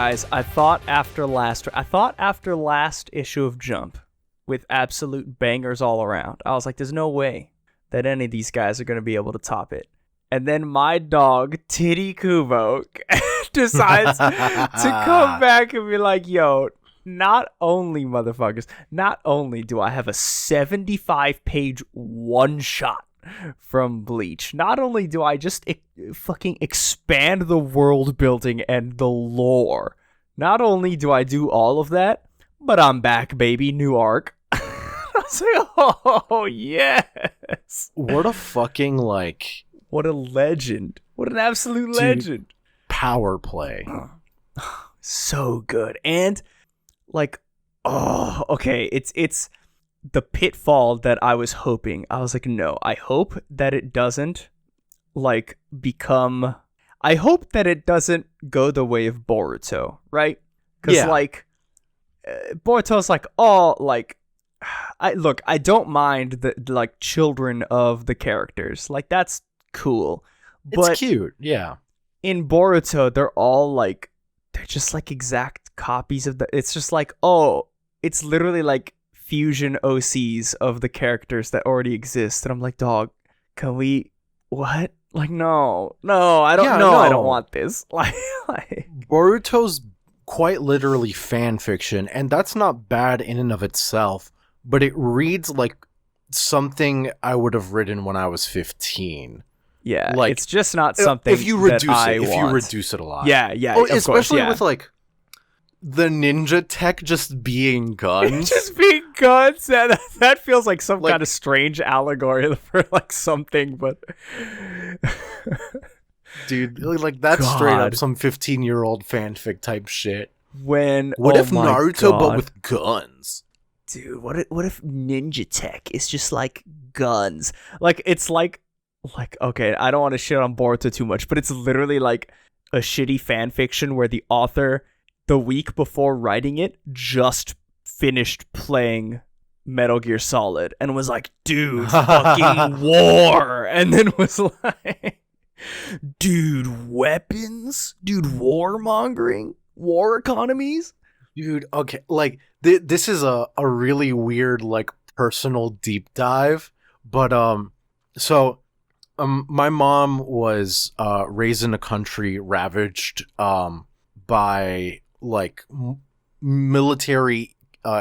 guys, I thought after last issue of Jump, with absolute bangers all around, I was like, there's no way that any of these guys are going to be able to top it. And then my dog, Titty Kubo, decides to come back and be like, yo, not only, motherfuckers, not only do I have a 75-page one-shot from Bleach, not only do I just fucking expand the world building and the lore, not only do I do all of that, but I'm back, baby, new arc. I was like, oh, yes. What a fucking, like... What a legend. What an absolute legend. Power play. So good. And, like, oh, okay, it's the pitfall that I was hoping. I was like, no, I hope that it doesn't, like, become... I hope that it doesn't go the way of Boruto, right? Because, like, Boruto's like, oh, like, I don't mind the, like, children of the characters. Like, that's cool. But it's cute, yeah. In Boruto, they're all, like, they're just, like, exact copies of the... It's just like, oh, it's literally, like, fusion OCs of the characters that already exist. And I'm like, dog, can we... What? Like, no, I don't know. I don't want this. Like, Boruto's quite literally fan fiction, and that's not bad in and of itself, but it reads like something I would have written when I was 15. Yeah, like, it's just not something if you reduce that it, I if you want. reduce it a lot. Yeah, Oh, of especially course, yeah. with like the ninja tech just being guns. Just being guns. That feels like some kind of strange allegory for like something, but dude, like that's straight up some 15-year-old fanfic type shit. What if Naruto but with guns? Dude, what if ninja tech is just like guns? Like it's like okay, I don't want to shit on Boruto too much, but it's literally like a shitty fan fiction where the author, the week before writing it, just finished playing Metal Gear Solid and was like, dude, fucking war, and then was like, dude, weapons, dude, warmongering, war economies, dude. Okay, like this is a really weird like personal deep dive, but my mom was raised in a country ravaged by like military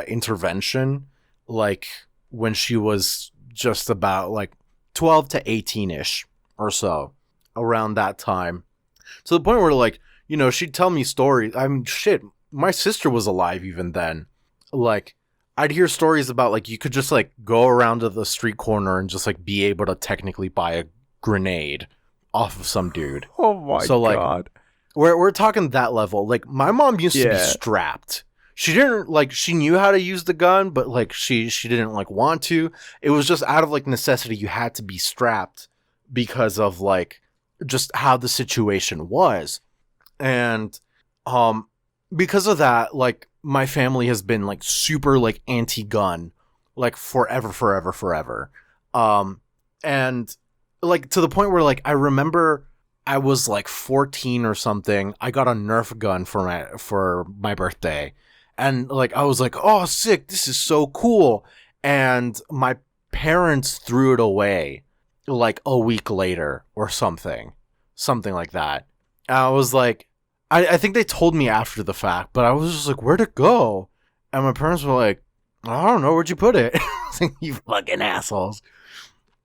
intervention, like when she was just about like 12 to 18-ish or so, around that time, to the point where like, you know, she'd tell me stories. I mean, shit, my sister was alive even then. Like, I'd hear stories about like you could just like go around to the street corner and just like be able to technically buy a grenade off of some dude. Oh my god. We're talking that level. Like, my mom used to be strapped. She didn't, like, she knew how to use the gun, but, like, she didn't, like, want to. It was just out of, like, necessity. You had to be strapped because of, like, just how the situation was. And, because of that, like, my family has been, like, super, like, anti-gun, like, forever. And, like, to the point where, like, I remember I was like 14 or something. I got a Nerf gun for my birthday, and like I was like, "Oh, sick! This is so cool!" And my parents threw it away like a week later or something like that. And I was like, I think they told me after the fact, but I was just like, "Where'd it go?" And my parents were like, "I don't know. Where'd you put it?" I was like, "You fucking assholes!"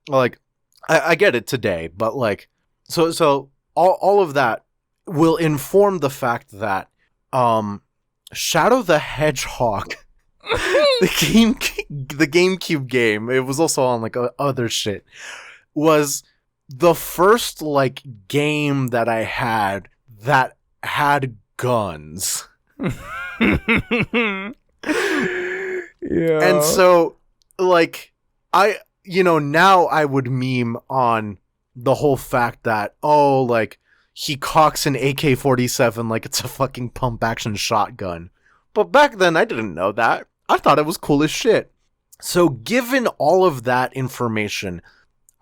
Like, I get it today, but like, so. All of that will inform the fact that Shadow the Hedgehog, the GameCube game, it was also on like other shit, was the first like game that I had that had guns. Yeah. And so like now I would meme on the whole fact that, oh, like, he cocks an AK-47 like it's a fucking pump-action shotgun. But back then, I didn't know that. I thought it was cool as shit. So given all of that information,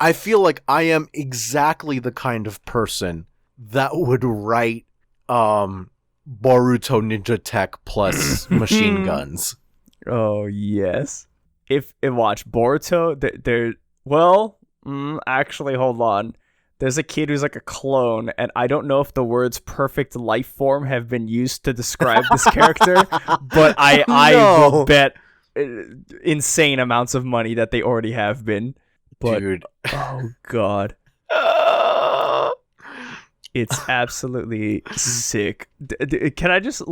I feel like I am exactly the kind of person that would write Boruto ninja tech plus machine guns. Oh yes. If watch Boruto, actually, hold on. There's a kid who's like a clone, and I don't know if the words "perfect life form" have been used to describe this character, but I will bet insane amounts of money that they already have been. But, dude, oh god, it's absolutely sick. Can I just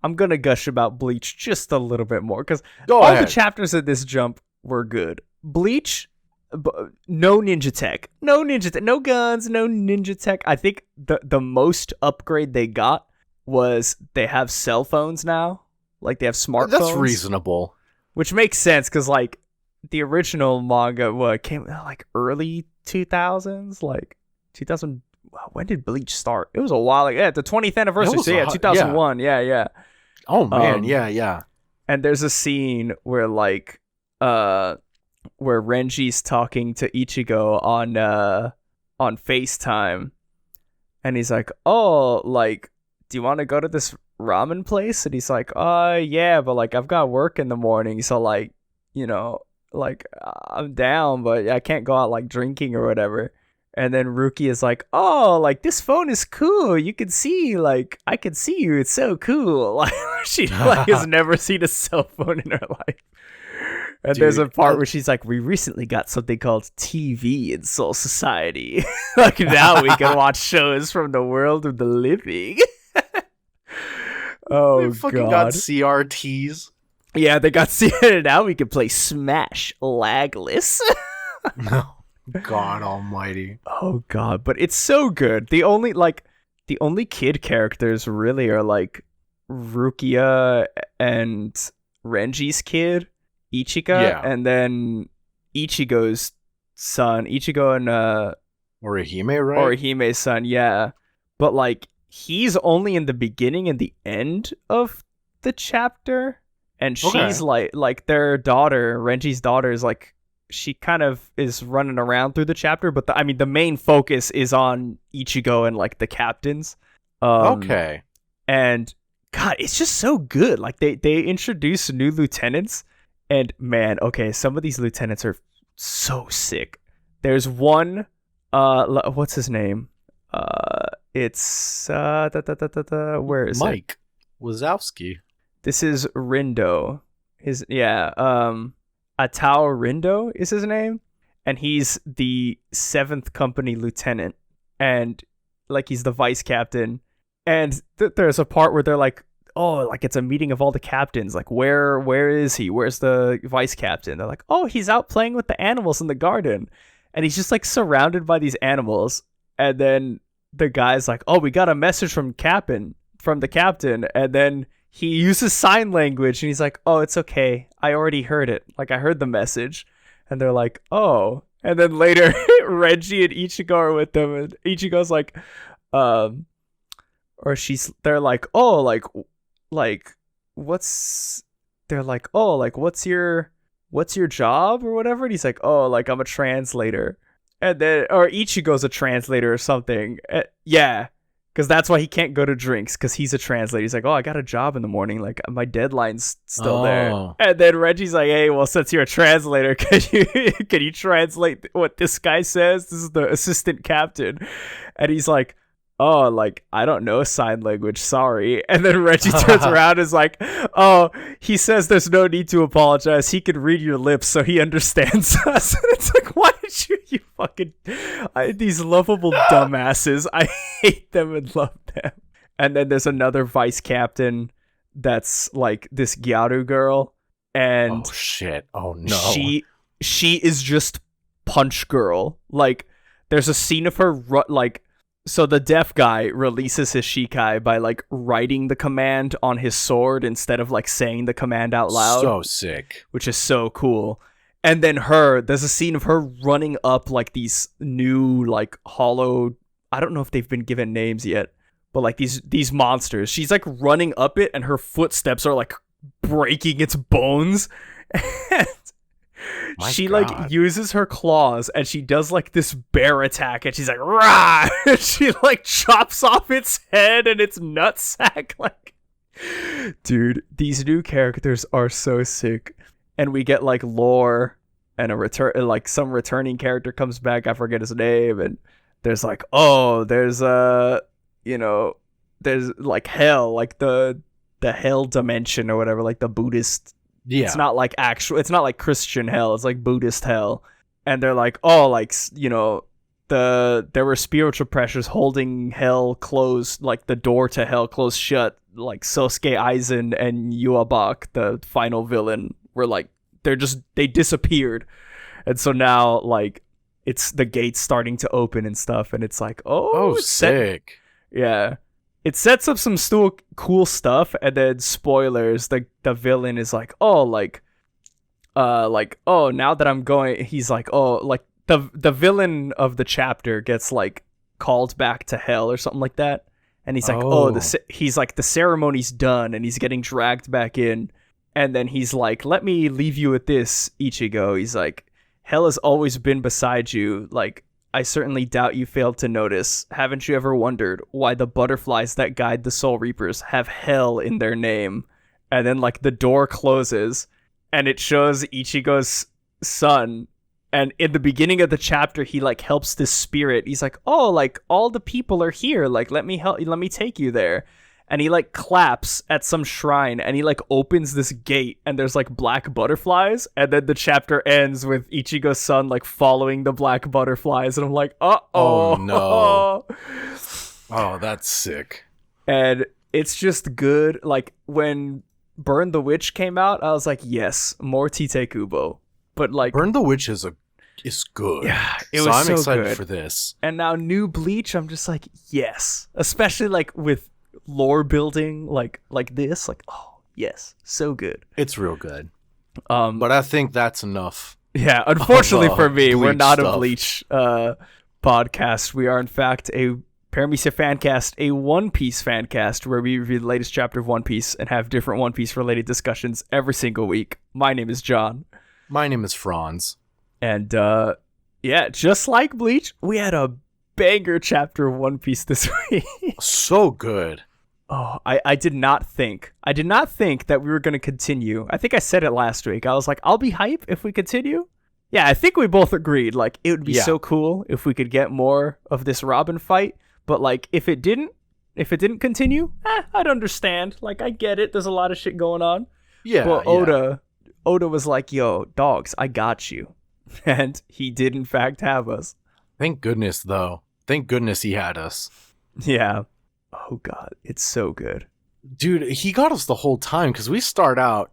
I'm gonna gush about Bleach just a little bit more because all the chapters of this jump were good. Bleach. No ninja tech, no guns, no ninja tech. I think the most upgrade they got was they have cell phones now. Like they have smartphones. That's reasonable. Which makes sense because like the original manga came like early 2000s, like 2000. When did Bleach start? It was a while. The 20th anniversary. So 2001. Yeah. Oh man, yeah. And there's a scene where where Renji's talking to Ichigo on FaceTime, and he's like, "Oh, like, do you want to go to this ramen place?" And he's like, yeah, but like I've got work in the morning, so like, I'm down, but I can't go out like drinking or whatever." And then Ruki is like, "Oh, like this phone is cool. You can see, like, I can see you. It's so cool." Like she has never seen a cell phone in her life. And dude, there's a part where she's like, "We recently got something called TV in Soul Society. Like now we can watch shows from the world of the living." Oh, they fucking got CRTs. Yeah, they got CRTs. Now we can play Smash lagless. No, God Almighty. Oh God, but it's so good. The only kid characters really are like Rukia and Renji's kid. Ichigo, and then Ichigo's son, Ichigo and Orihime, right? Orihime's son, yeah. But like he's only in the beginning and the end of the chapter, and she's like their daughter, Renji's daughter, is like she kind of is running around through the chapter, but the main focus is on Ichigo and like the captains. Okay. And God, it's just so good. Like they introduce new lieutenants. And man, okay, some of these lieutenants are so sick. There's one, what's his name? It's where is Mike Wazowski. This is Rindo. Atao Rindo is his name, and he's the 7th company lieutenant, and like he's the vice captain. And there's a part where they're like, "Oh, like it's a meeting of all the captains. Like, where is he? Where's the vice captain?" They're like, "Oh, he's out playing with the animals in the garden." And he's just like surrounded by these animals. And then the guy's like, "Oh, we got a message from the captain." And then he uses sign language and he's like, "Oh, it's okay. I already heard it. Like I heard the message." And they're like, "Oh." And then later Renji and Ichigo are with them, and Ichigo's like, they're like, "Oh, what's your job or whatever?" And he's like, "Oh, like I'm a translator." And then, or Ichigo's a translator or something. Yeah, because that's why he can't go to drinks, because he's a translator. He's like, "Oh, I got a job in the morning. Like my deadline's still there." And then Reggie's like, "Hey, well, since you're a translator, can you translate what this guy says? This is the assistant captain." And he's like, "Oh, like, I don't know sign language, sorry." And then Reggie turns around and is like, "Oh, he says there's no need to apologize. He can read your lips, so he understands us." And it's like, why did you fucking... these lovable dumbasses. I hate them and love them. And then there's another vice captain that's like this Gyaru girl. And oh, shit. Oh, no. She is just punch girl. Like, there's a scene of her, so the deaf guy releases his Shikai by like writing the command on his sword instead of like saying the command out loud. So sick. Which is so cool. And then there's a scene of her running up like these new like hollow, I don't know if they've been given names yet, but like these monsters. She's like running up it and her footsteps are like breaking its bones. And My she God. like uses her claws and she does like this bear attack and she's like, rah! And she like chops off its head and its nutsack. Like, dude, these new characters are so sick. And we get like lore and like some returning character comes back. I forget his name. And there's like, oh, there's there's like hell, like the hell dimension or whatever, like the Buddhist. Yeah. It's not like Christian hell. It's like Buddhist hell. And they're like, oh, like, there were spiritual pressures holding hell closed, like the door to hell closed shut. Like Sosuke Aizen and Yuabak, the final villain, were like, they disappeared. And so now, like, it's the gates starting to open and stuff. And it's like, oh, sick. Yeah. It sets up some still cool stuff, and then spoilers, the villain is like, oh, now that I'm going, he's like, oh, like the villain of the chapter gets like called back to hell or something like that. And he's like, he's like, the ceremony's done, and he's getting dragged back in. And then he's like, let me leave you with this, Ichigo. He's like, hell has always been beside you. Like, I certainly doubt you failed to notice. Haven't you ever wondered why the butterflies that guide the Soul Reapers have hell in their name? And then, like, the door closes, and it shows Ichigo's son. And in the beginning of the chapter, he, like, helps this spirit. He's like, oh, like, all the people are here. Like, let me take you there. And he, like, claps at some shrine, and he, like, opens this gate, and there's, like, black butterflies, and then the chapter ends with Ichigo's son, like, following the black butterflies, and I'm like, uh-oh. Oh, no. Oh, that's sick. And it's just good. Like, when Burn the Witch came out, I was like, yes, more Tite Kubo. But, like... Burn the Witch is good. Yeah, I'm excited good for this. And now new Bleach, I'm just like, yes. Especially, like, with lore building like this, like, oh yes, so good. It's real good. But I think that's enough. Yeah, unfortunately for me, we're not stuff. a Bleach podcast. We are in fact a Paramecia Fancast, a One Piece fancast, where we review the latest chapter of One Piece and have different One Piece related discussions every single week. My name is John. My name is Franz. And yeah, just like Bleach, we had a banger chapter of One Piece this week. So good. Oh, I did not think that we were going to continue. I think I said it last week. I was like, I'll be hype if we continue. Yeah, I think we both agreed. Like, it would be so cool if we could get more of this Robin fight. But, like, if it didn't continue, I'd understand. Like, I get it. There's a lot of shit going on. Yeah. But Oda was like, yo, dogs, I got you. And he did, in fact, have us. Thank goodness, though. Thank goodness he had us. Yeah. Oh, God. It's so good. Dude, he got us the whole time, because we start out,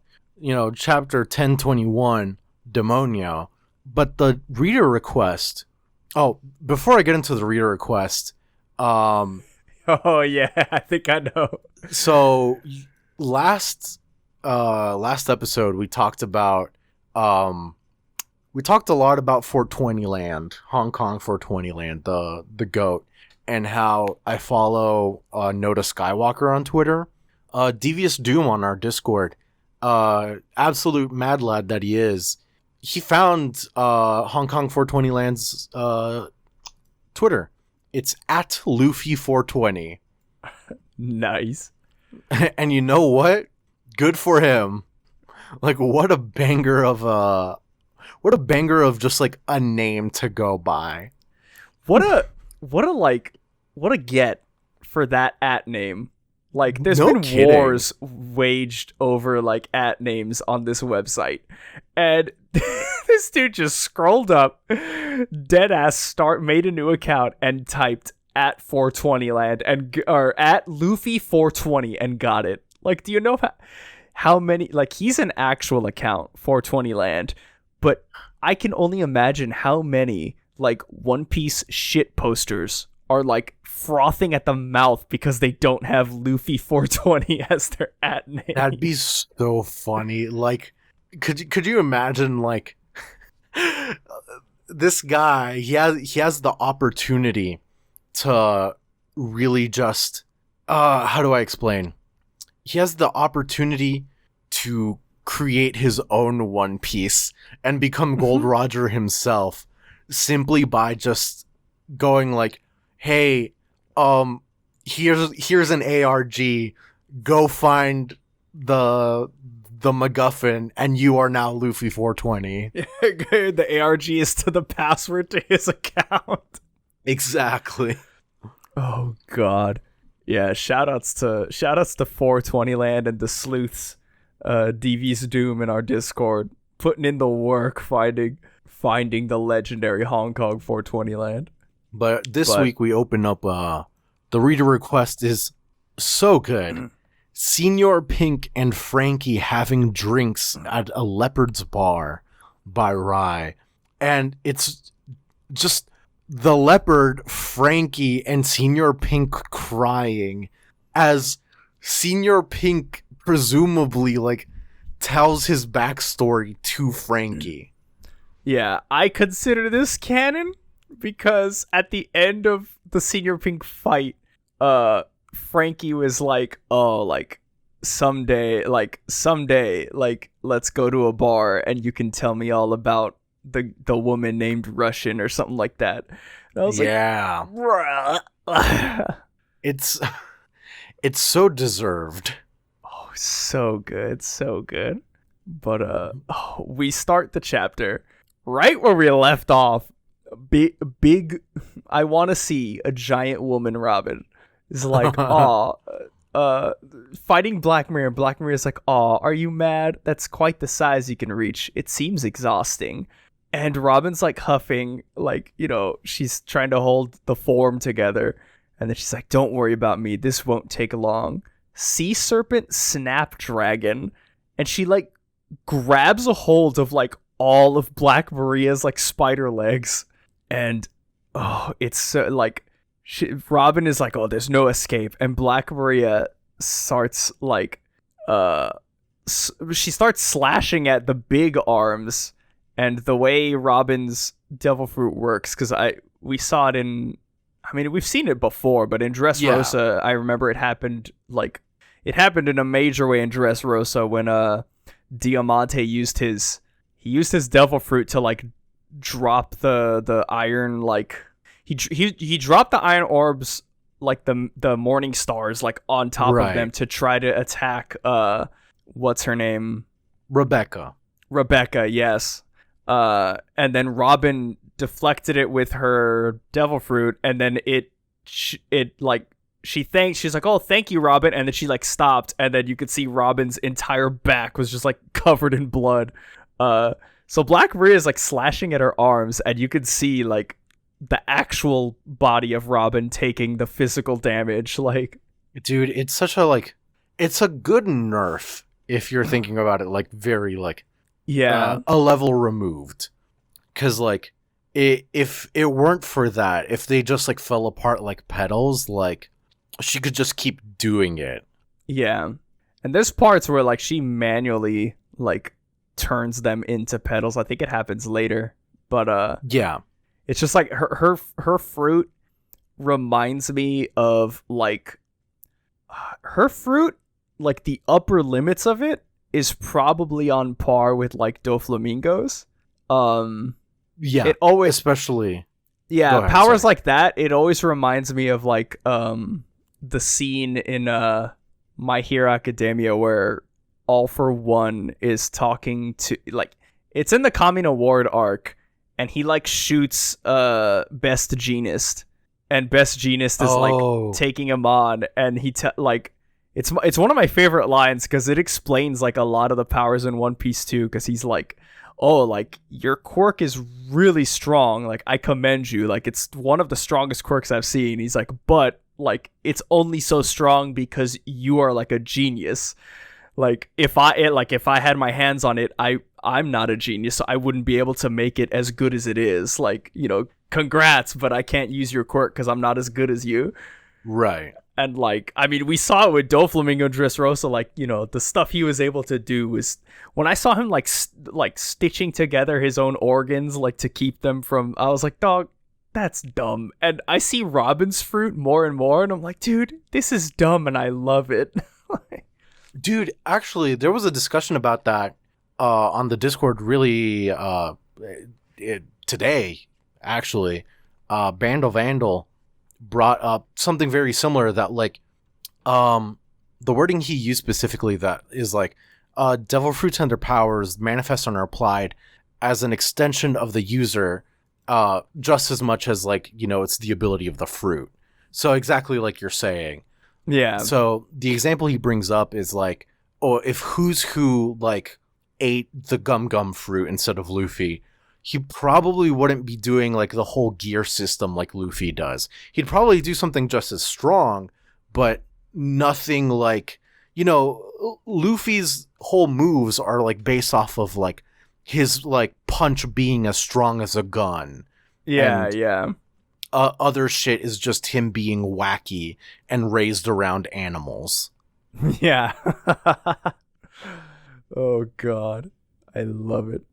chapter 1021, Demonio. But the reader request... Oh, before I get into the reader request... Oh, yeah. I think I know. So, last episode, we talked about... we talked a lot about 420 Land, Hong Kong 420 Land, the GOAT, and how I follow Noda Skywalker on Twitter. Devious Doom on our Discord. Absolute mad lad that he is. He found Hong Kong 420 Land's Twitter. It's at Luffy420. Nice. And you know what? Good for him. Like, what a banger of just like a name to go by. What a get for that at name. Like, there's been wars waged over like at names on this website, and this dude just scrolled up, deadass made a new account and typed at 420 Land or at Luffy 420 and got it. Like, do you know how many? Like, he's an actual account 420 Land, but I can only imagine how many like One Piece shit posters are like frothing at the mouth because they don't have Luffy 420 as their at name. That'd be so funny. Like, could you imagine, like, this guy, he has the opportunity to really just how do I explain? He has the opportunity to create his own One Piece and become Gold Roger himself simply by just going like, hey, here's an ARG, go find the MacGuffin, and you are now Luffy 420. The ARG is to the password to his account. Exactly. Oh God. Yeah, shoutouts to 420 Land and the sleuths, DV's Doom in our Discord, putting in the work finding the legendary Hong Kong 420 Land. But this week we open up the reader request is so good. Senor Pink and Frankie having drinks at a leopard's bar by Rai. And it's just the leopard, Frankie, and Senor Pink crying as Senor Pink presumably like tells his backstory to Frankie. Yeah, I consider this canon because at the end of the Senor Pink fight, Frankie was like, oh, like someday, let's go to a bar and you can tell me all about the woman named Russian or something like that. And I was like, it's so deserved. Oh, so good. But we start the chapter right where we left off. Big I want to see a giant woman Robin is like, fighting Black Mirror. Black Mirror is like, are you mad? That's quite the size you can reach. It seems exhausting. And Robin's like huffing, like, you know, she's trying to hold the form together. And then she's like, don't worry about me. This won't take long. Sea Serpent Snapdragon. And she like grabs a hold of like all of Black Maria's like spider legs. And it's so like Robin is like, oh, there's no escape. And Black Maria starts like she starts slashing at the big arms. And the way Robin's Devil Fruit works, because we've seen it before, but in Dressrosa, I remember it happened in a major way in Dressrosa when Diamante used his Devil Fruit to like drop the iron, like he dropped the iron orbs, like the morning stars, like on top of them to try to attack what's her name? Rebecca, yes. And then Robin deflected it with her Devil Fruit, and then she's like, oh, thank you, Robin, and then she like stopped, and then you could see Robin's entire back was just like covered in blood. So Black Maria is like slashing at her arms, and you could see like the actual body of Robin taking the physical damage. Like, dude, it's such a like, it's a good nerf if you're thinking about it, like very like, a level removed. Because like, if it weren't for that, if they just like fell apart like petals, like she could just keep doing it. Yeah, and there's parts where like she manually like turns them into petals. I think it happens later, but yeah, it's just like her fruit reminds me of like her fruit, like the upper limits of it is probably on par with like Doflamingo's. Yeah, it always, especially ahead, powers sorry. Like that. It always reminds me of like the scene in My Hero Academia where All For One is talking to, like, it's in the Kamina Ward arc, and he like shoots Best Genist, and Best Genist is like taking him on, and he like it's one of my favorite lines because it explains like a lot of the powers in One Piece too, because he's like, oh, like your quirk is really strong, like I commend you, like it's one of the strongest quirks I've seen. He's like, but like it's only so strong because you are like a genius. Like if I had my hands on it, I'm not a genius, so I wouldn't be able to make it as good as it is. Like, you know, congrats, but I can't use your quirk because I'm not as good as you. Right. And like, I mean, we saw it with Doflamingo Dressrosa. Like, you know, the stuff he was able to do was, when I saw him like stitching together his own organs, like to keep them from, I was like, dog, that's dumb. And I see Robin's fruit more and more, and I'm like, dude, this is dumb, and I love it. Dude, actually, there was a discussion about that on the Discord really today, actually. Bandle Vandal brought up something very similar that, like, the wording he used specifically that is like, devil fruits and their powers manifest and are applied as an extension of the user, just as much as, like, you know, it's the ability of the fruit. So exactly like you're saying. Yeah. So the example he brings up is like, oh, if Who's Who like ate the gum fruit instead of Luffy, he probably wouldn't be doing like the whole gear system like Luffy does. He'd probably do something just as strong, but nothing like, you know, Luffy's whole moves are like based off of like his like punch being as strong as a gun. Yeah, And yeah. other shit is just him being wacky and raised around animals. Yeah. Oh god. I love it.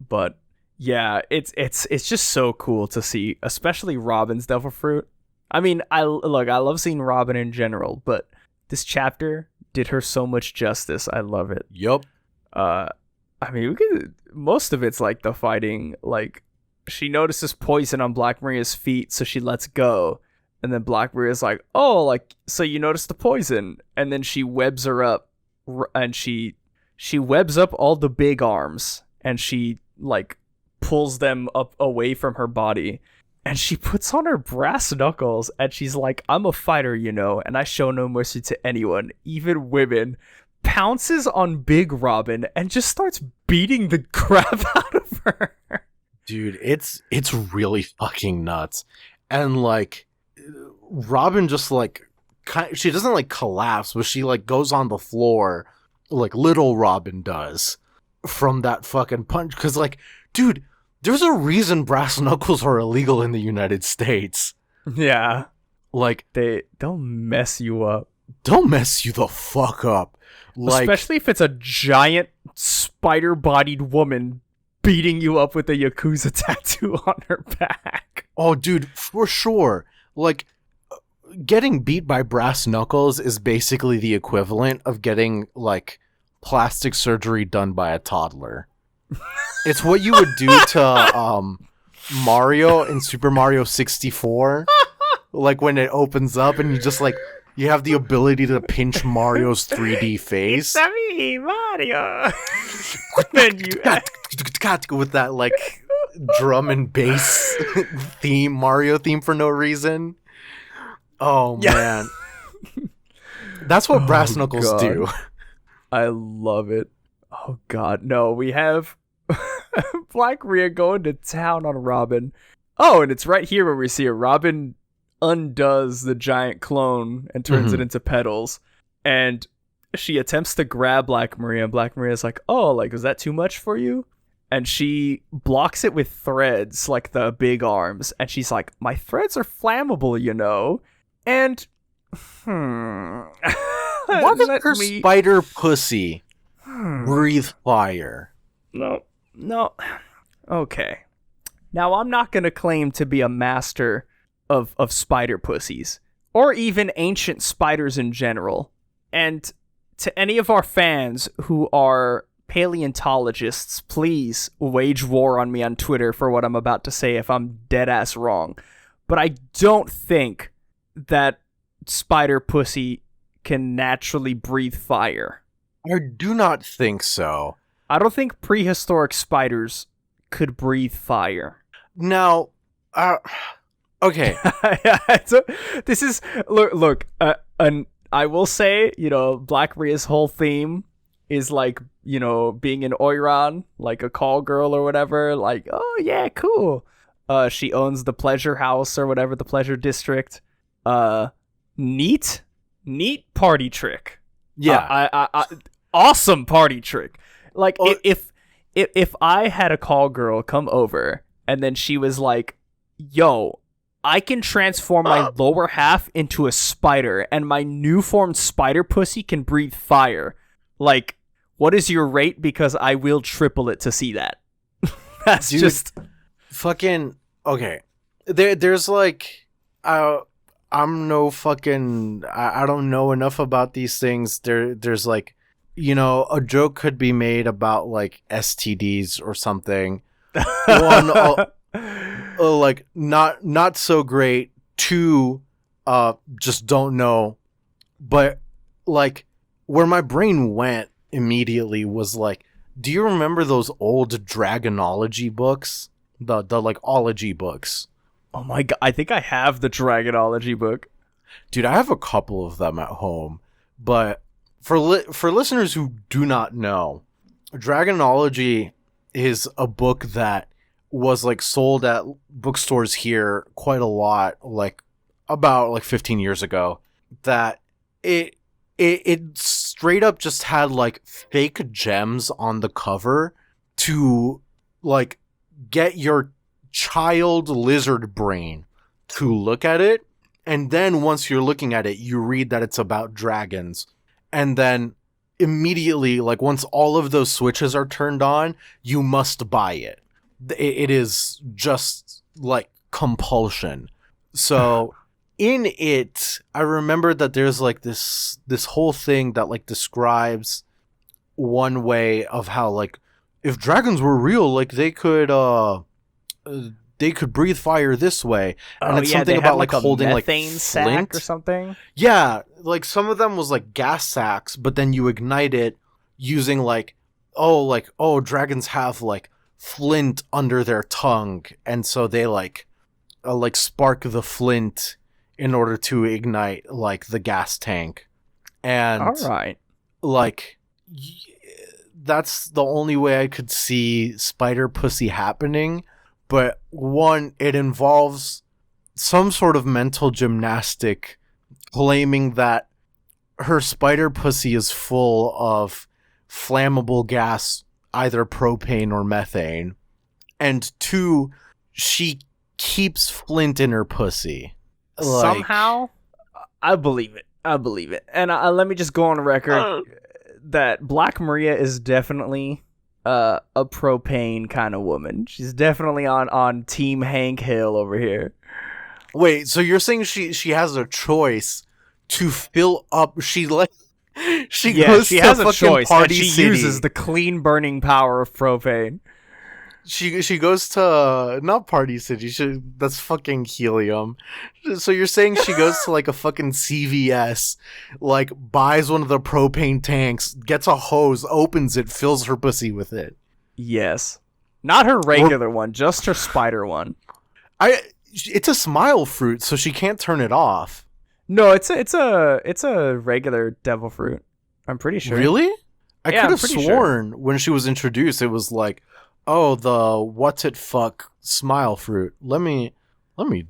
But yeah, it's just so cool to see, especially Robin's devil fruit. I mean, I love seeing Robin in general, but this chapter did her so much justice. I love it. Yup. I mean, most of it's like the fighting, like she notices poison on Black Maria's feet, so she lets go. And then Black Maria's like, "Oh, like, so you noticed the poison." And then she webs her up, and she webs up all the big arms, and she like pulls them up away from her body, and she puts on her brass knuckles, and she's like, "I'm a fighter, you know, and I show no mercy to anyone, even women." Pounces on Big Robin and just starts beating the crap out of her. Dude, it's really fucking nuts. And like Robin just like she doesn't like collapse, but she like goes on the floor like little Robin does from that fucking punch. Cause like, dude, there's a reason brass knuckles are illegal in the United States. Yeah. Like, they'll mess you up. Don't mess you the fuck up. Like, especially if it's a giant spider-bodied woman beating you up with a Yakuza tattoo on her back. Oh, dude, for sure. Like, getting beat by brass knuckles is basically the equivalent of getting, like, plastic surgery done by a toddler. It's what you would do to Mario in Super Mario 64. Like, when it opens up and you just, like, you have the ability to pinch Mario's 3D face. It's me, Mario. Then you with that like drum and bass theme, Mario theme for no reason. Oh yeah. Man, that's what brass knuckles do. I love it. Oh god, no, we have Black Rhea going to town on Robin. Oh, and it's right here where we see a Robin undoes the giant clone and turns it into petals, and she attempts to grab Black Maria, and Black Maria's like, "Oh, like, is that too much for you?" And she blocks it with threads, like the big arms, and she's like, "My threads are flammable, you know." And why does her spider pussy breathe fire? No. Okay. Now, I'm not gonna claim to be a master of spider pussies, or even ancient spiders in general. And to any of our fans who are paleontologists, please wage war on me on Twitter for what I'm about to say if I'm dead ass wrong. But I don't think that spider pussy can naturally breathe fire. I do not think so. I don't think prehistoric spiders could breathe fire. Now, okay. So, this is look. I will say, you know, Black Rhea's whole theme is like, you know, being an Oiran, like a call girl or whatever. Like, oh yeah, cool. She owns the pleasure house or whatever, the pleasure district. Neat party trick. Yeah, I awesome party trick. Like, if I had a call girl come over and then she was like, "Yo, I can transform my lower half into a spider, and my new formed spider pussy can breathe fire. Like, what is your rate? Because I will triple it to see that." That's dude, just fucking okay. There's like, I'm no fucking, I don't know enough about these things. There's like, a joke could be made about like STDs or something. One, like not so great. Two, just don't know. But like where my brain went immediately was like, do you remember those old dragonology books? The like ology books. Oh my god, I think I have the Dragonology book. Dude, I have a couple of them at home. But for listeners who do not know, Dragonology is a book that was like sold at bookstores here quite a lot, like about like 15 years ago. That it straight up just had like fake gems on the cover to like get your child lizard brain to look at it, and then once you're looking at it, you read that it's about dragons, and then immediately, like once all of those switches are turned on, you must buy it. It is just like compulsion. So in it, I remember that there's like this whole thing that like describes one way of how like if dragons were real, like they could breathe fire this way, and it's something about like holding like sack or something. Yeah, like some of them was like gas sacks, but then you ignite it using like dragons have like flint under their tongue, and so they like spark the flint in order to ignite like the gas tank, and all right, like. That's the only way I could see spider pussy happening. But one, it involves some sort of mental gymnastic claiming that her spider pussy is full of flammable gas, either propane or methane. And two, she keeps flint in her pussy. Somehow, I believe it. And let me just go on record that Black Maria is definitely a propane kind of woman. She's definitely on Team Hank Hill over here. Wait, so you're saying she has a choice to fill up? She goes has to a choice, Party and she City. uses the clean burning power of propane. She goes to not Party City. That's fucking helium. So you're saying she goes to like a fucking CVS, like buys one of the propane tanks, gets a hose, opens it, fills her pussy with it. Yes, not her regular one, just her spider one. It's a smile fruit, so she can't turn it off. No, it's a regular devil fruit. I'm pretty sure. Really? I could have sworn when she was introduced, it was like, oh, the what's it fuck smile fruit. Let me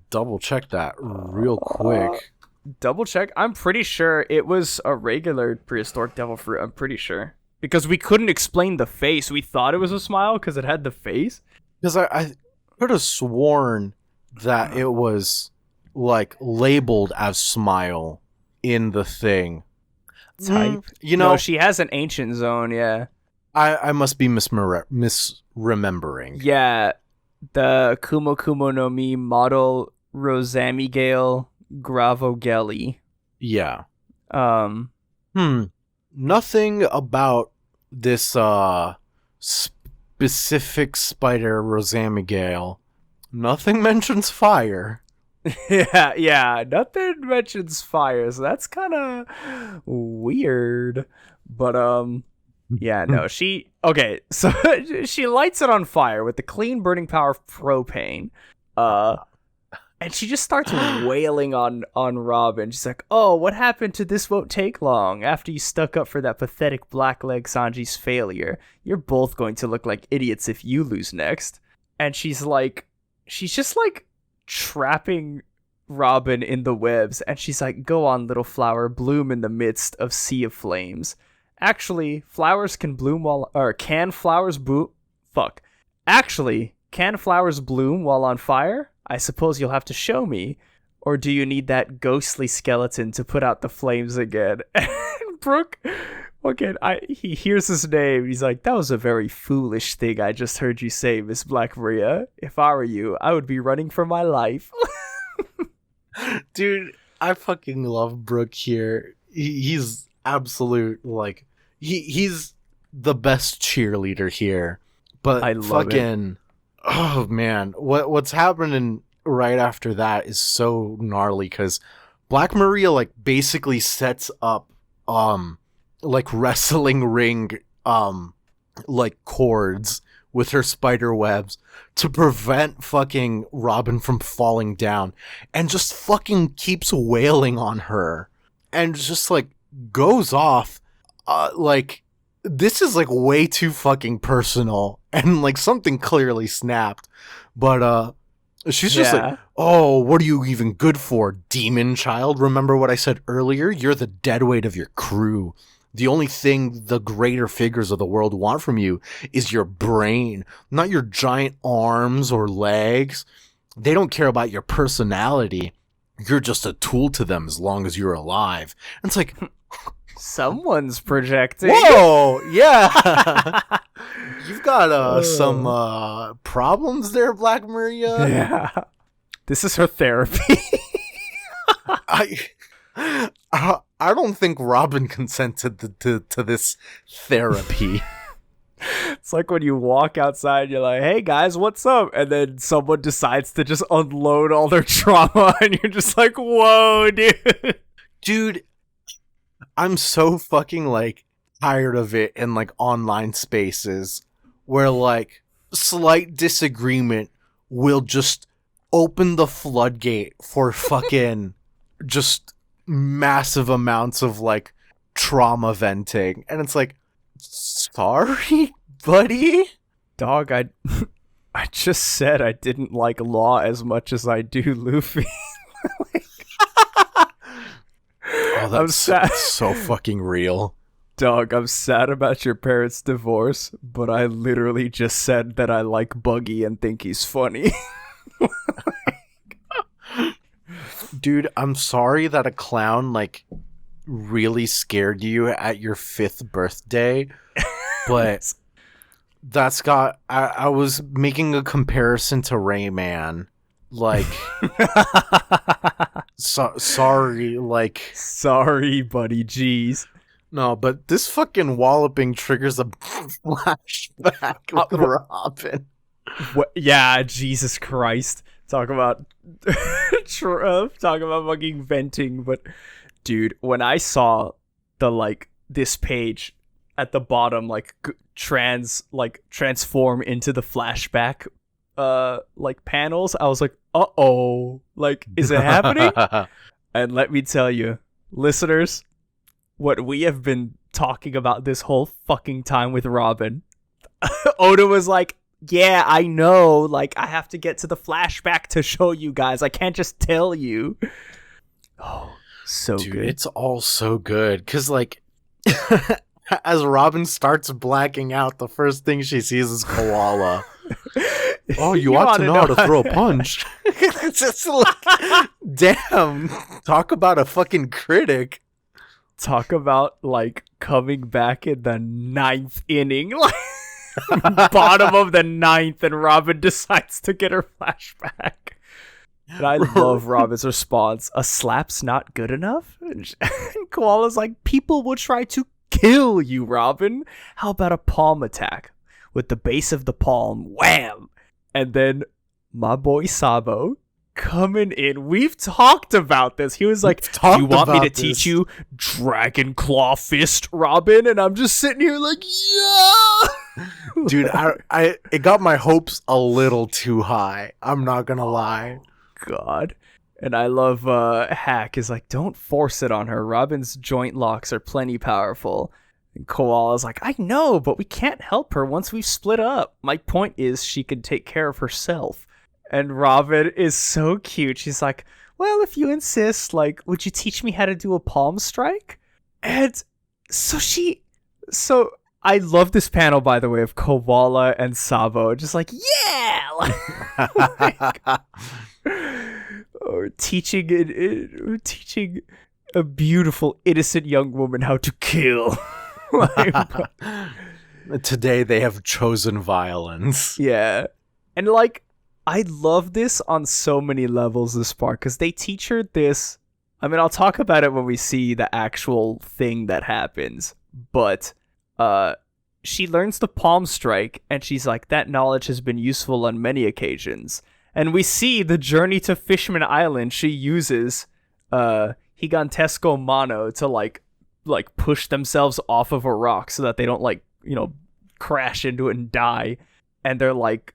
double check that real quick. Double check? I'm pretty sure it was a regular prehistoric devil fruit. I'm pretty sure. Because we couldn't explain the face. We thought it was a smile because it had the face. Because I could have sworn that it was like labeled as smile in the thing. Type. No, she has an ancient zone, yeah. I must be misremembering. Yeah, the Kumo Kumo no Mi model Rosamigale Gravogeli. Yeah. Nothing about this specific spider Rosamigale. Nothing mentions fire. yeah, nothing mentions fire, so that's kind of weird. But yeah, no, okay, so she lights it on fire with the clean burning power of propane. And she just starts wailing on Robin. She's like, "Oh, what happened to This Won't Take Long? After you stuck up for that pathetic blackleg Sanji's failure, you're both going to look like idiots if you lose next." And she's just like trapping Robin in the webs, and she's like, "Go on, little flower, bloom in the midst of sea of flames." Actually, flowers can bloom can flowers bloom while on fire? I suppose you'll have to show me. Or do you need that ghostly skeleton to put out the flames again? And Brooke, again, he hears his name. He's like, "That was a very foolish thing I just heard you say, Miss Black Maria. If I were you, I would be running for my life." Dude, I fucking love Brooke here. He's absolute, like, he's the best cheerleader here. But I love fucking, oh man, what's happening right after that is so gnarly because Black Maria like basically sets up like wrestling ring like cords with her spider webs to prevent fucking Robin from falling down, and just fucking keeps wailing on her and just like goes off like this is like way too fucking personal, and like something clearly snapped. But she's just like, oh, what are you even good for, demon child? Remember what I said earlier? You're the deadweight of your crew. The only thing the greater figures of the world want from you is your brain, not your giant arms or legs. They don't care about your personality. You're just a tool to them as long as you're alive. And it's like, someone's projecting. whoa, yeah. You've got some problems there, Black Maria. Yeah. This is her therapy. I don't think Robin consented to this therapy. It's like when you walk outside, you're like, hey guys, what's up? And then someone decides to just unload all their trauma, and you're just like, whoa, dude. Dude, I'm so fucking like tired of it in like online spaces where like slight disagreement will just open the floodgate for fucking just massive amounts of like trauma venting, and it's like, sorry buddy, dog, I just said I didn't like Law as much as I do Luffy. Oh, that's so fucking real. Dog, I'm sad about your parents' divorce, but I literally just said that I like Buggy and think he's funny. Dude, I'm sorry that a clown like really scared you at your 5th birthday, but that's got I was making a comparison to Rayman. Like sorry, like sorry buddy, jeez. No, but this fucking walloping triggers a flashback with Robin. What? Yeah, Jesus Christ. Talk about fucking venting. But dude, when I saw the like this page at the bottom like transform into the flashback like panels, I was like, uh-oh, like, is it happening? And let me tell you, listeners, what we have been talking about this whole fucking time with Robin, Oda was like, yeah, I know, like, I have to get to the flashback to show you guys. I can't just tell you. Oh, so dude, good. It's all so good. Because, like, as Robin starts blacking out, the first thing she sees is Koala. Oh, you ought to know how to throw a punch. It's just like, damn, talk about a fucking critic. Talk about, like, coming back in the 9th inning. Like, bottom of the 9th, and Robin decides to get her flashback. And I love Robin's response. A slap's not good enough? And Koala's like, people will try to kill you, Robin. How about a palm attack? With the base of the palm, wham! And then my boy Sabo coming in. We've talked about this. He was like, do you want me to teach you Dragon Claw Fist, Robin? And I'm just sitting here like, yeah! Dude, it got my hopes a little too high. I'm not gonna lie. God. And I love Hack is like, don't force it on her. Robin's joint locks are plenty powerful. And Koala's like, I know, but we can't help her once we've split up. My point is she can take care of herself. And Robin is so cute. She's like, well, if you insist, like, would you teach me how to do a palm strike? And so I love this panel, by the way, of Koala and Sabo. Just like, yeah! Teaching a beautiful, innocent young woman how to kill. Today they have chosen violence. Yeah. And like, I love this on so many levels, this part, because they teach her this I mean, I'll talk about it when we see the actual thing that happens, but she learns the palm strike, and she's like, that knowledge has been useful on many occasions. And we see the journey to Fishman Island, she uses Gigantesco Mano to like push themselves off of a rock so that they don't crash into it and die. And they're like,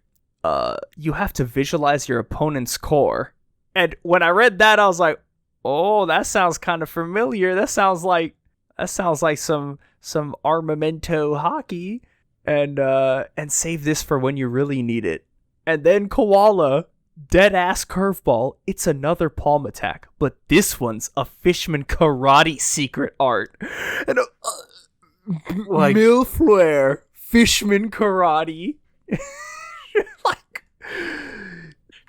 you have to visualize your opponent's core. And when I read that, I was like, oh, that sounds kind of familiar. That sounds like some Armamento hockey. And save this for when you really need it. And then Koala, dead ass curveball. It's another palm attack, but this one's a Fishman karate secret art. And Millflare Fishman karate. Like,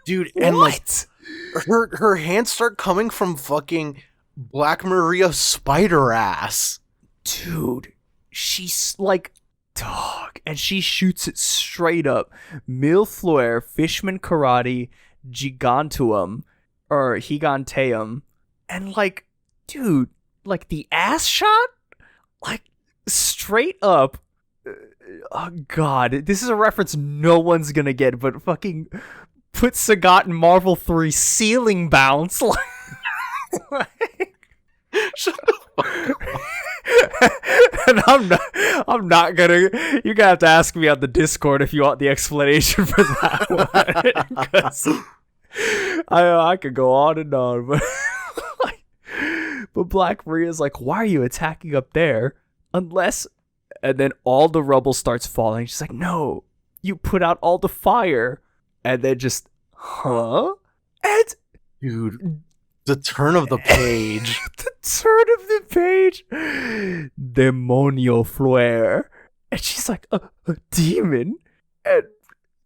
dude, and what? Like her hands start coming from fucking Black Maria spider ass. Dude, she's like, dog, and she shoots it straight up. Millflare Fishman karate giganteum, and like, dude, like the ass shot, like straight up. Oh god, this is a reference no one's gonna get, but fucking put Sagat in Marvel 3 ceiling bounce. Shut the fuck up. And I'm not gonna. You're gonna have to ask me on the Discord if you want the explanation for that one. 'Cause I could go on and on, but Black Maria's like, why are you attacking up there? Unless, and then all the rubble starts falling. She's like, no, you put out all the fire, and then just, huh? And dude, the turn of the page. The turn of the page. Demonio Flare. And she's like, a demon? And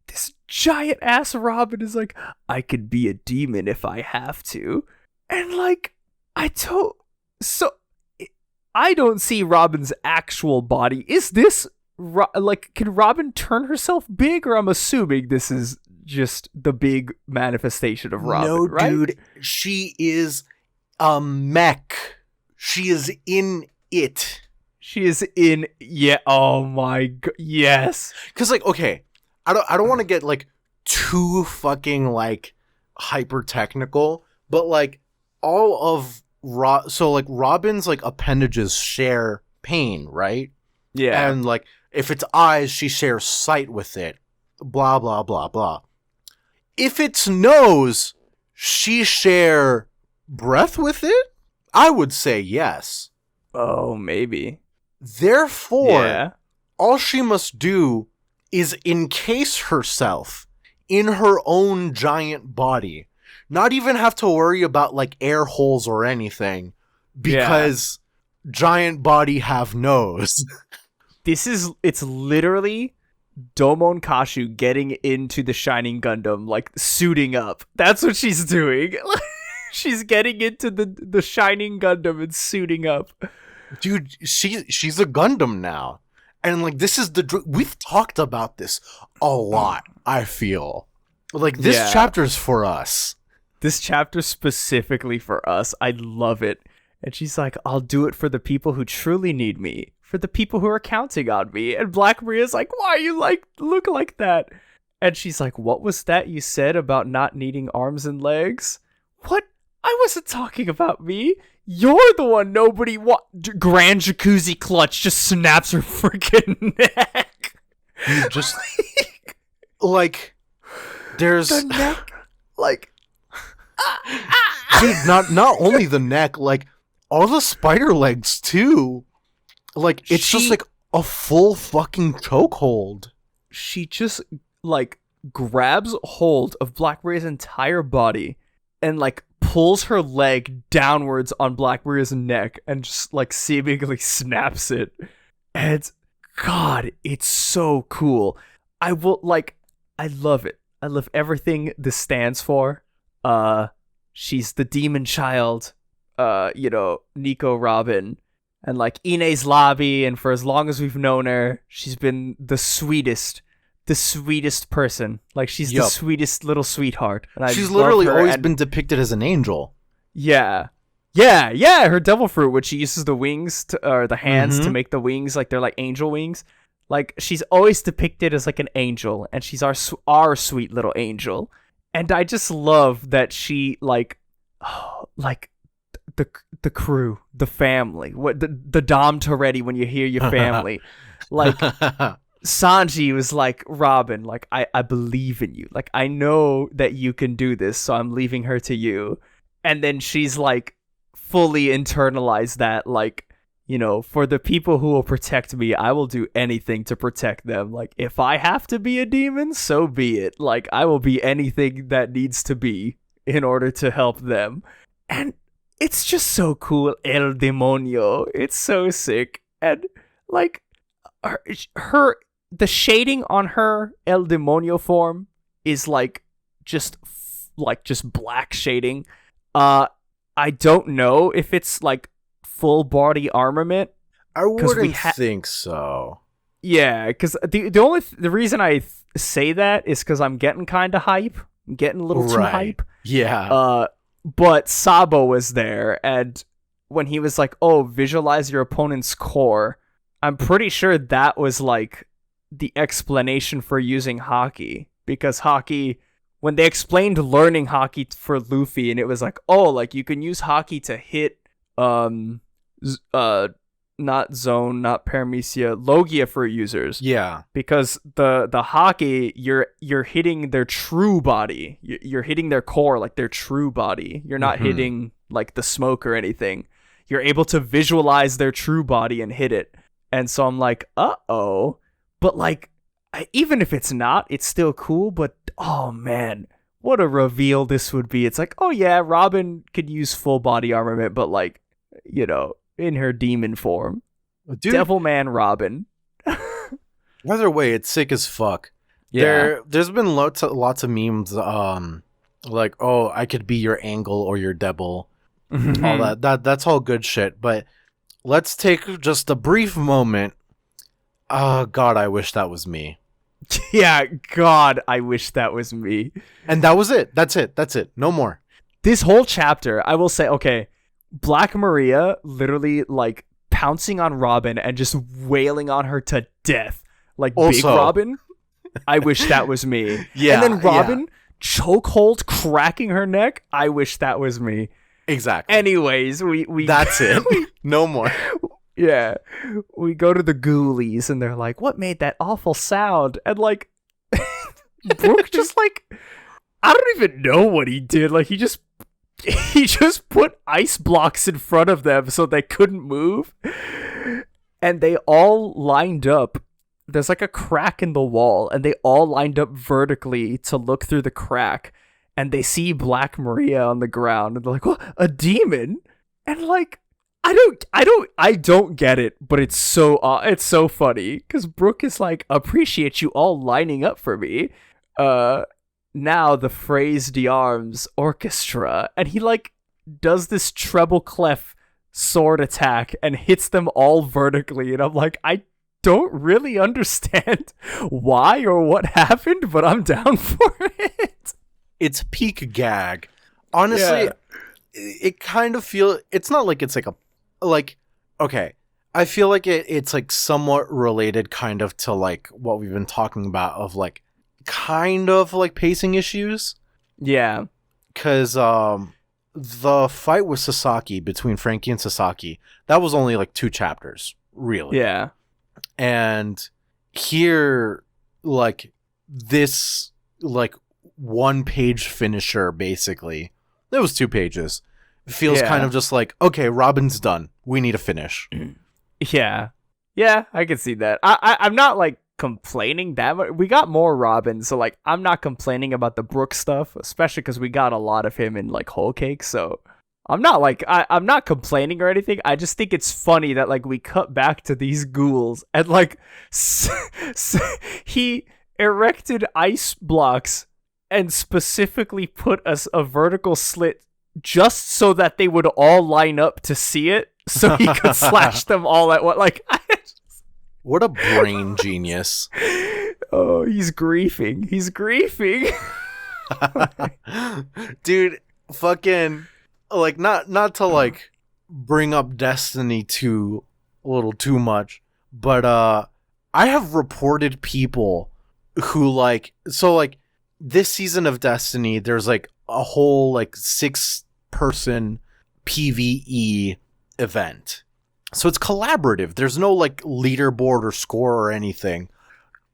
this giant ass Robin is like, I could be a demon if I have to. And like, I don't see Robin's actual body. Is this, like, can Robin turn herself big? Or I'm assuming this is just the big manifestation of Robin, no, right? Dude, she is a mech. She is in it. She is in, yeah, oh my god, yes. Because, like, okay, I don't want to get, like, too fucking, like, hyper technical, but, like, all of Robin's, like, appendages share pain, right? Yeah. And, like, if it's eyes, she shares sight with it. Blah, blah, blah, blah. If it's nose, she share breath with it? I would say yes. Oh, maybe. Therefore, all she must do is encase herself in her own giant body. Not even have to worry about, like, air holes or anything, because giant body have nose. It's literally Domon Kashu getting into the Shining Gundam, like, suiting up. That's what she's doing. She's getting into the Shining Gundam and suiting up. Dude, she's a Gundam now. And, like, this is we've talked about this a lot, I feel. Like, this chapter's for us. This chapter specifically for us. I love it. And she's like, I'll do it for the people who truly need me. For the people who are counting on me. And Black Maria's like, why are you look like that? And she's like, what was that you said about not needing arms and legs? What? I wasn't talking about me. You're the one nobody Grand Jacuzzi clutch just snaps her freaking neck. You just like there's the neck, like dude, not only the neck, like all the spider legs too. Like it's just like a full fucking chokehold. She just like grabs hold of Black Maria's entire body and like pulls her leg downwards on Black Maria's neck and just like seemingly snaps it. And God, it's so cool. I love it. I love everything this stands for. She's the demon child, Nico Robin, and like Ine's lobby, and for as long as we've known her, she's been the sweetest person. Like, she's the sweetest little sweetheart. And she's literally always been depicted as an angel. Yeah. Yeah, her devil fruit, which she uses the wings or the hands to Mhm. make the wings, like they're like angel wings. Like she's always depicted as like an angel, and she's our sweet little angel. And I just love that she like the crew, the family, what the Dom Toretto when you hear your family, like Sanji was like, Robin, like I believe in you, like I know that you can do this, so I'm leaving her to you. And then she's like fully internalized that, like, you know, for the people who will protect me, I will do anything to protect them. Like, if I have to be a demon, so be it. Like, I will be anything that needs to be in order to help them. And it's just so cool. El Demonio. It's so sick. And, like, the shading on her El Demonio form is, like, just black shading. I don't know if it's, like, full body armament. I wouldn't think so. Yeah, because the reason I say that is because I'm getting kind of hype. I'm getting a little too hype. Yeah. But Sabo was there, and when he was like, "Oh, visualize your opponent's core," I'm pretty sure that was like the explanation for using Haki, because Haki, when they explained learning Haki for Luffy, and it was like, oh, like you can use Haki to hit not Zone, not Paramecia, Logia for users. Yeah. Because the Haki, you're hitting their true body. You're hitting their core, like their true body. You're not hitting like the smoke or anything. You're able to visualize their true body and hit it. And so I'm like, uh-oh. But like, even if it's not, it's still cool. But oh man, what a reveal this would be. It's like, oh yeah, Robin could use full body armament, but like, you know, in her demon form. Dude, Devilman Robin. Either way, it's sick as fuck. Yeah. There's been lots of memes, like, oh, I could be your angle or your devil. All that's all good shit. But let's take just a brief moment. Oh God, I wish that was me. Yeah, God, I wish that was me. And that was it. That's it. No more. This whole chapter, I will say, okay, Black Maria literally like pouncing on Robin and just wailing on her to death. Like also, Big Robin. I wish that was me. Yeah. And then Robin chokehold cracking her neck. I wish that was me. Exactly. Anyways, we that's it. No more. Yeah. We go to the ghoulies and they're like, what made that awful sound? And like Brook just like, I don't even know what he did. Like he just put ice blocks in front of them so they couldn't move. And they all lined up. There's like a crack in the wall, and they all lined up vertically to look through the crack. And they see Black Maria on the ground, and they're like, "What? A demon?" And like, I don't get it, but it's so funny because Brook is like, "Appreciate you all lining up for me." Now the Phrase d'Armes Orchestra, and he like does this treble clef sword attack and hits them all vertically, and I'm like, I don't really understand why or what happened, but I'm down for it. It's peak gag. Honestly, it kind of it's not like it's like okay, I feel like it's like somewhat related kind of to like what we've been talking about of like kind of like pacing issues. Yeah. Because the fight with Sasaki, between Frankie and Sasaki, that was only like 2 chapters, really. Yeah. And here, like, this, like, 1-page finisher, basically, it was 2 pages, feels kind of just like, okay, Robin's done. We need a finish. Yeah. Yeah, I can see that. I'm not, like, complaining that much. We got more Robin, so like I'm not complaining about the Brook stuff, especially because we got a lot of him in like Whole Cake, so I'm not like I'm not complaining or anything. I just think it's funny that like we cut back to these ghouls and like he erected ice blocks and specifically put us a vertical slit just so that they would all line up to see it, so he could slash them all at what like. What a brain genius. Oh, he's griefing. Dude, fucking like not to like bring up Destiny too a little too much, but I have reported people who like this season of Destiny, there's like a whole like 6-person PvE event. So it's collaborative. There's no like leaderboard or score or anything.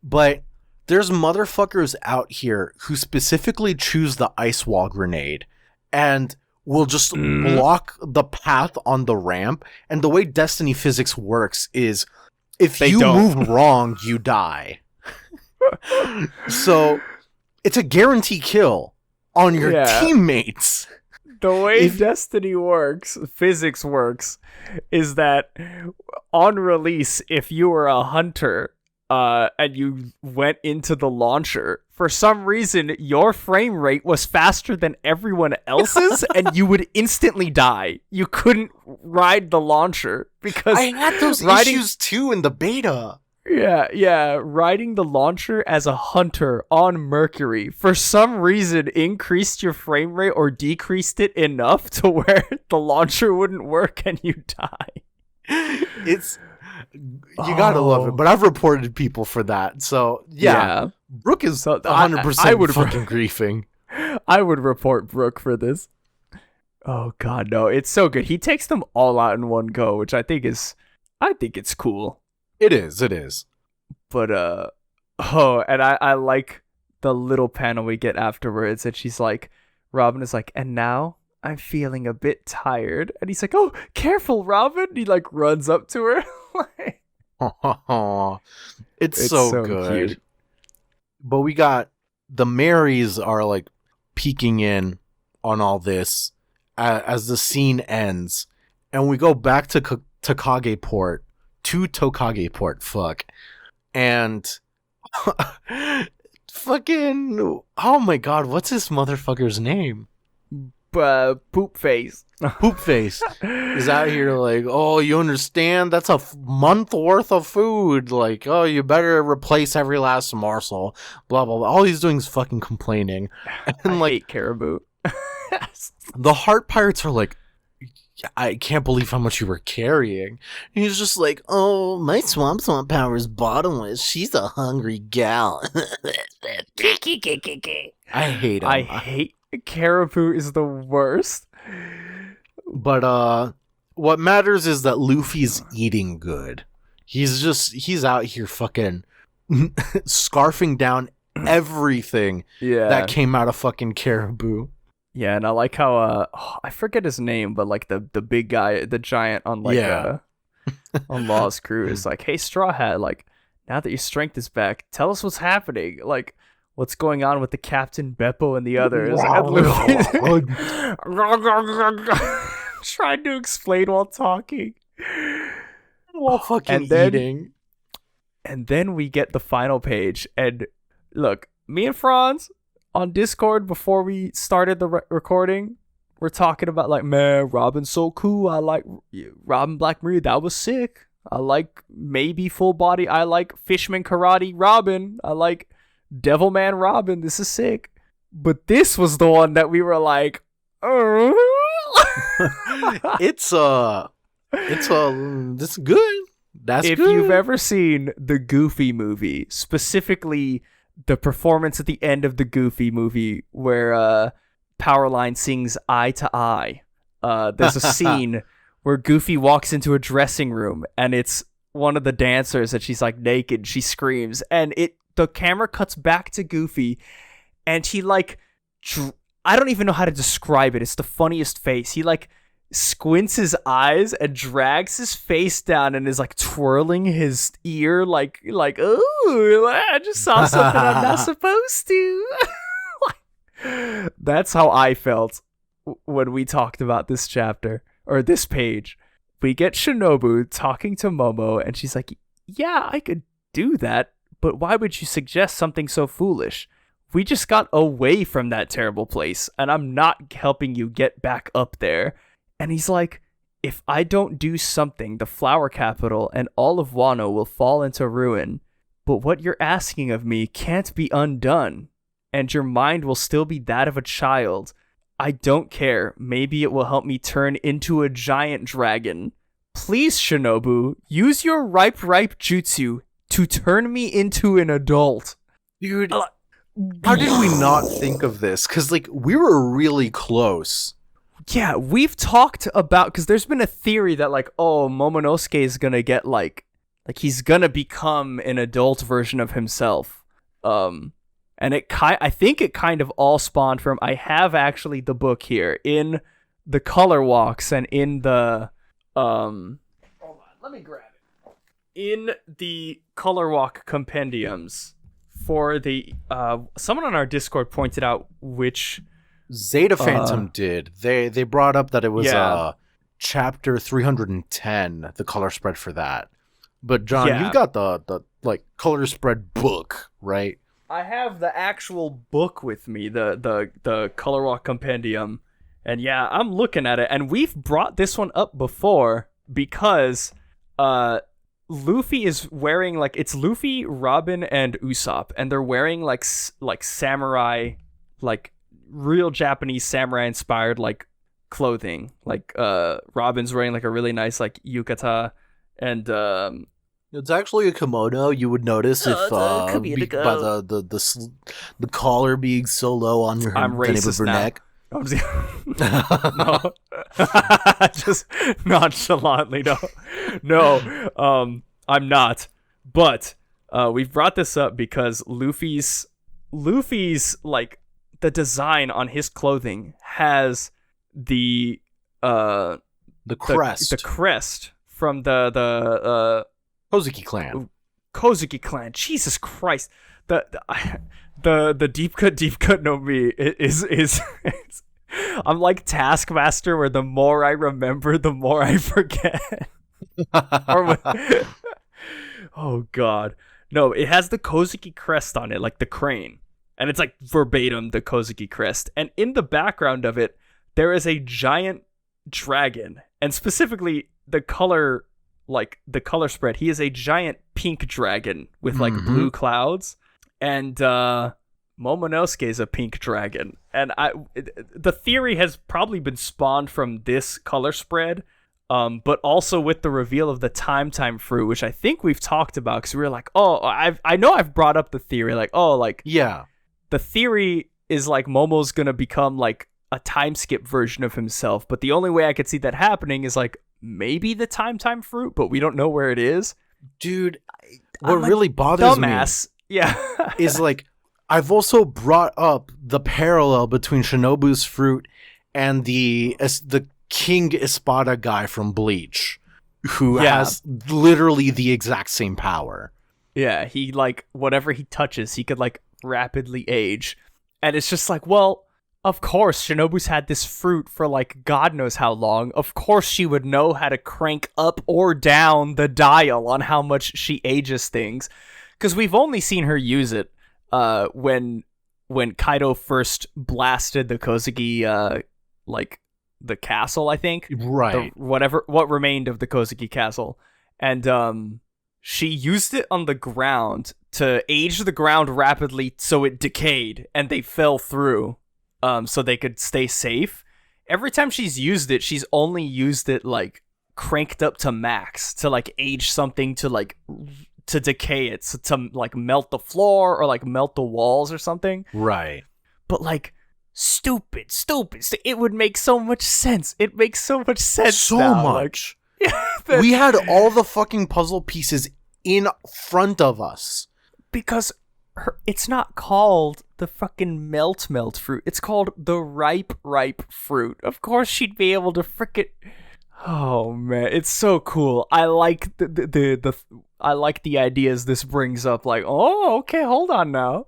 But there's motherfuckers out here who specifically choose the ice wall grenade and will just block the path on the ramp. And the way Destiny physics works is if you move wrong, you die. So it's a guarantee kill on your teammates. The way Destiny works, physics works, is that on release, if you were a hunter and you went into the launcher, for some reason, your frame rate was faster than everyone else's, and you would instantly die. You couldn't ride the launcher because I had those issues too in the beta. Yeah, riding the launcher as a hunter on Mercury for some reason increased your frame rate or decreased it enough to where the launcher wouldn't work and you die. You gotta love it, but I've reported people for that. So yeah. Brooke is 100% I would fucking griefing. I would report Brooke for this. Oh god, no, it's so good. He takes them all out in one go, which I think it's cool. It is. But and I like the little panel we get afterwards, and she's like, Robin is like, and now I'm feeling a bit tired, and he's like, oh, careful, Robin. He like runs up to her. It's so good. Cute. But we got the Marys are like peeking in on all this as the scene ends, and we go back to Tokageport. To Tokageport, fuck. And fucking, oh my god, what's this motherfucker's name? Poop Face. Poop Face is out here like, oh, you understand? That's a month worth of food. Like, oh, you better replace every last morsel. Blah, blah, blah. All he's doing is fucking complaining. And I hate Caribou. The Heart Pirates are like, I can't believe how much you were carrying. And he's just like, oh, my Swamp power's bottomless. She's a hungry gal. I hate him. I hate Caribou is the worst. But what matters is that Luffy's eating good. He's out here fucking scarfing down everything that came out of fucking Caribou. Yeah, and I like how I forget his name, but like the big guy, the giant on like on Law's crew is like, hey, Straw Hat, like now that your strength is back, tell us what's happening. Like, what's going on with the Captain, Beppo, and the others? Trying to explain while talking. While fucking eating. And then we get the final page. And look, me and Franz on Discord before we started the recording, we're talking about like, man, Robin's so cool. I like Robin Black Maria. That was sick. I like maybe full body. I like Fishman Karate Robin. I like Devilman Robin. This is sick. But this was the one that we were like, it's good. That's if good. You've ever seen the Goofy movie, specifically the performance at the end of the Goofy movie where Powerline sings Eye to Eye. There's a scene where Goofy walks into a dressing room and it's one of the dancers and she's like naked. She screams and the camera cuts back to Goofy and he like, I don't even know how to describe it. It's the funniest face. He like squints his eyes and drags his face down and is like twirling his ear like oh, I just saw something I'm not supposed to. That's how I felt when we talked about this chapter or this page. We get Shinobu talking to Momo and she's like, yeah, I could do that, but why would you suggest something so foolish? We just got away from that terrible place and I'm not helping you get back up there. And he's like, if I don't do something, the flower capital and all of Wano will fall into ruin. But what you're asking of me can't be undone. And your mind will still be that of a child. I don't care. Maybe it will help me turn into a giant dragon. Please, Shinobu, use your ripe jutsu to turn me into an adult. Dude, how did we not think of this? Because, like, we were really close. Yeah, we've talked about, because there's been a theory that, like, oh, Momonosuke is gonna get, like he's gonna become an adult version of himself. And I think it kind of all spawned from, I have actually the book here, in the color walks and in the, hold on, let me grab it. In the color walk compendiums for the, someone on our Discord pointed out which... Zeta Phantom did. They brought up that it was chapter 310, the color spread for that. But John, you've got the like color spread book, right? I have the actual book with me, the color walk compendium, and yeah, I'm looking at it, and we've brought this one up before because Luffy is wearing, like, it's Luffy, Robin, and Usopp, and they're wearing like samurai, like real Japanese samurai inspired like clothing. Like Robin's wearing like a really nice like yukata, and it's actually a kimono. You would notice if by the collar being so low on your neck. No. Just nonchalantly, no. I'm not. But we've brought this up because Luffy's like the design on his clothing has the crest, the crest from the Kozuki clan. Kozuki clan. Jesus Christ. The deep cut no mi is I'm like Taskmaster, where the more I remember, the more I forget. Oh God. No, it has the Kozuki crest on it, like the crane. And it's like verbatim the Kozuki crest. And in the background of it, there is a giant dragon. And specifically the color spread, he is a giant pink dragon with like blue clouds. And Momonosuke is a pink dragon. And the theory has probably been spawned from this color spread, but also with the reveal of the time fruit, which I think we've talked about, because we were like, oh, I know I've brought up the theory, like, oh, like, yeah, the theory is like Momo's gonna become like a time skip version of himself, but the only way I could see that happening is like maybe the time fruit, but we don't know where it is. Dude, what really bothers me is like, I've also brought up the parallel between Shinobu's fruit and the King Espada guy from Bleach, who has literally the exact same power. Yeah, he like whatever he touches, he could like rapidly age. And it's just like, well, of course Shinobu's had this fruit for like God knows how long. Of course she would know how to crank up or down the dial on how much she ages things, because we've only seen her use it when Kaido first blasted the Kozuki like the castle, I think, right, what remained of the Kozuki castle, and she used it on the ground to age the ground rapidly so it decayed and they fell through, so they could stay safe. Every time she's used it, she's only used it like cranked up to max to like age something, to like to decay it, so to like melt the floor or like melt the walls or something. Right. But like stupid. It would make so much sense. It makes so much sense. So now. much. Like, we had all the fucking puzzle pieces in front of us. Because it's not called the fucking melt fruit. It's called the ripe fruit. Of course she'd be able to frickin'... Oh man, it's so cool. I like I like the ideas this brings up. Like, oh, okay, hold on now,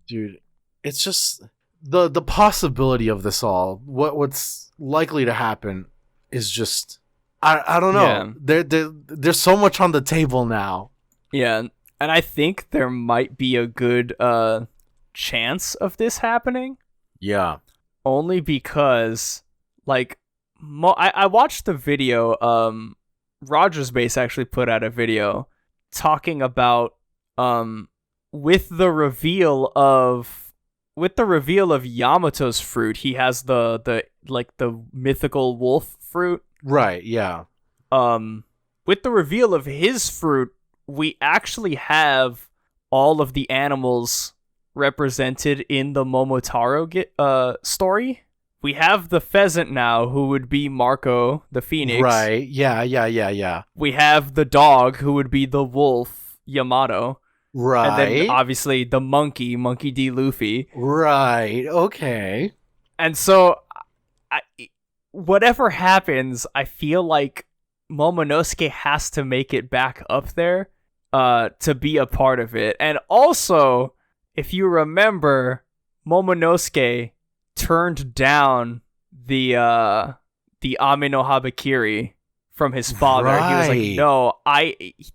dude. It's just the possibility of this all. What's likely to happen is just I don't know. Yeah. There's so much on the table now. Yeah, and I think there might be a good chance of this happening. Yeah, only because like. I watched the video. Rogers Base actually put out a video talking about with the reveal of with the reveal of Yamato's fruit, he has the mythical wolf fruit. Right, yeah. With the reveal of his fruit, we actually have all of the animals represented in the Momotaro story. We have the pheasant now, who would be Marco the Phoenix. Right, yeah. We have the dog, who would be the wolf, Yamato. Right. And then, obviously, the Monkey D. Luffy. Right, okay. And so, whatever happens, I feel like Momonosuke has to make it back up there to be a part of it. And also, if you remember, Momonosuke turned down the Ame no Habakiri from his father. Right. He was like, no,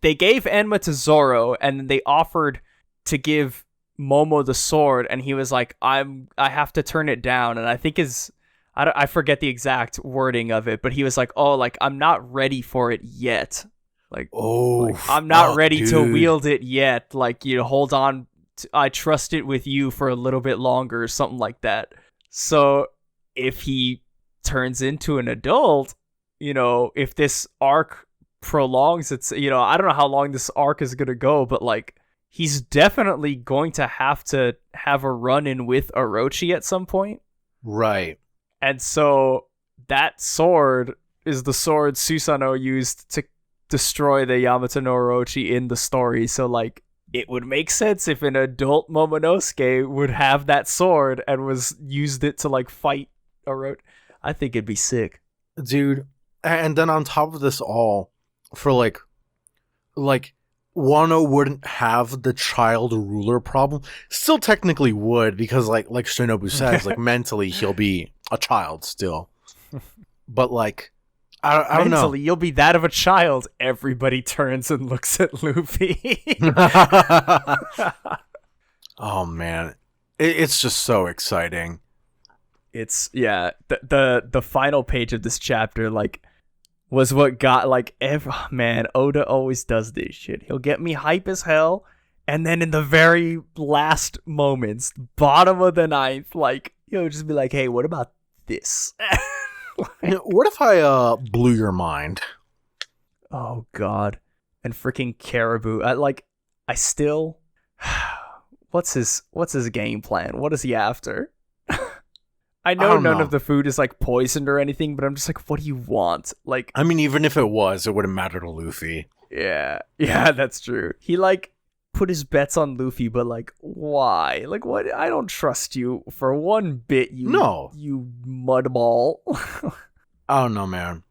they gave Enma to Zoro, and then they offered to give Momo the sword, and he was like, I have to turn it down. And I think I forget the exact wording of it, but he was like, oh, like, I'm not ready for it yet. Like, I'm not ready to wield it yet. Like, you know, hold on. I trust it with you for a little bit longer, or something like that. So if he turns into an adult, you know, if this arc prolongs, it's, you know, I don't know how long this arc is going to go, but like, he's definitely going to have a run-in with Orochi at some point. Right. And so that sword is the sword Susanoo used to destroy the Yamato no Orochi in the story. So like, it would make sense if an adult Momonosuke would have that sword and used it to like fight Orochi. I think it'd be sick. Dude, and then on top of this all, for like Wano wouldn't have the child ruler problem. Still technically would, because like Shinobu says, like mentally he'll be a child still. But like, I don't know. Mentally, you'll be that of a child. Everybody turns and looks at Luffy. Oh man, it's just so exciting. It's the final page of this chapter like was what got like man, Oda always does this shit. He'll get me hype as hell, and then in the very last moments, bottom of the ninth, like he'll just be like, hey, what about this? What if I blew your mind? Oh god. And freaking Caribou. I still what's his game plan? What is he after? I know none of the food is like poisoned or anything, but I'm just like, what do you want? Like, I mean, even if it was, it wouldn't matter to Luffy. Yeah, that's true. He like put his bets on Luffy, but like, why? Like, what? I don't trust you for one bit. You mudball. I don't know, man.